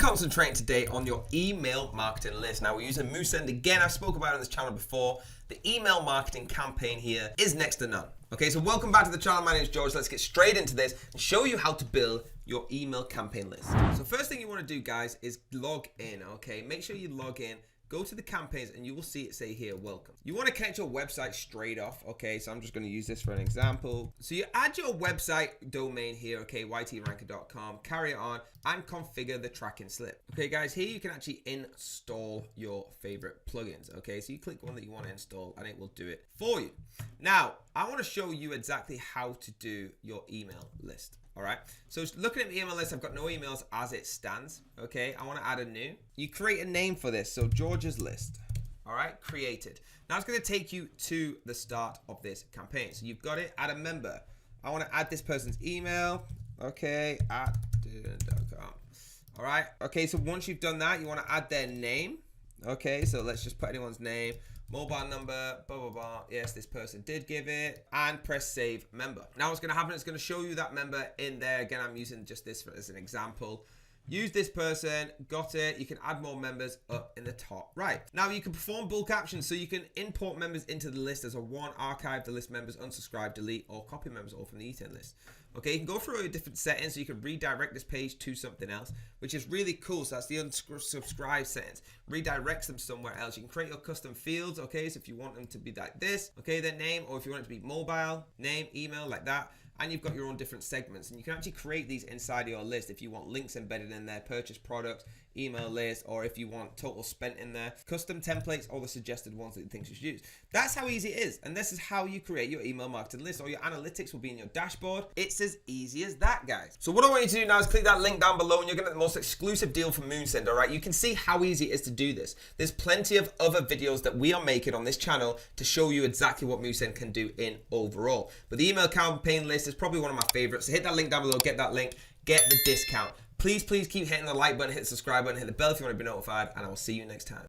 concentrating today on your email marketing list. Now we're using Moosend again. I've spoken about it on this channel before. The email marketing campaign here is next to none. Okay, so welcome back to the channel. My name is George. Let's get straight into this and show you how to build your email campaign list. So first thing you want to do, guys, is log in. Okay, make sure you log in. Go to the campaigns and you will see it say here, welcome. You want to connect your website straight off. Okay, so I'm just going to use this for an example. So you add your website domain here, okay, ytranker.com, carry it on and configure the tracking slip. Okay, guys, here you can actually install your favorite plugins. Okay, so you click one that you want to install and it will do it for you. Now, I want to show you exactly how to do your email list. All right, so looking at the email list, I've got no emails as it stands. Okay, I want to add a new. You create a name for this, so George's list. All right, created. Now it's going to take you to the start of this campaign. So you've got it, add a member. I want to add this person's email. Okay, at .com. All right, okay, so once you've done that, you want to add their name. Okay, so let's just put anyone's name. Mobile number, blah, blah, blah. Yes, this person did give it. And press save member. Now what's going to happen, it's going to show you that member in there. Again, I'm using just this as an example. Use this person, got it. You can add more members up in the top right. Now you can perform bulk actions, so you can import members into the list as a one, archive the list members, unsubscribe, delete, or copy members all from the E10 list. Okay, you can go through different settings, so you can redirect this page to something else, which is really cool. So that's the unsubscribe settings. Redirects them somewhere else. You can create your custom fields, okay, so if you want them to be like this, okay, their name, or if you want it to be mobile, name, email, like that. And you've got your own different segments, and you can actually create these inside your list if you want links embedded in there, purchase products, email list, or if you want total spent in there, custom templates, or the suggested ones that you think you should use. That's how easy it is, and this is how you create your email marketing list. All your analytics will be in your dashboard. It's as easy as that, guys. So what I want you to do now is click that link down below, and you're gonna get the most exclusive deal from Moosend. All right, you can see how easy it is to do this. There's plenty of other videos that we are making on this channel to show you exactly what Moosend can do in overall. But the email campaign list is probably one of my favorites. So hit that link down below, get that link, get the discount. Please keep hitting the like button, hit the subscribe button, hit the bell if you want to be notified, and I will see you next time.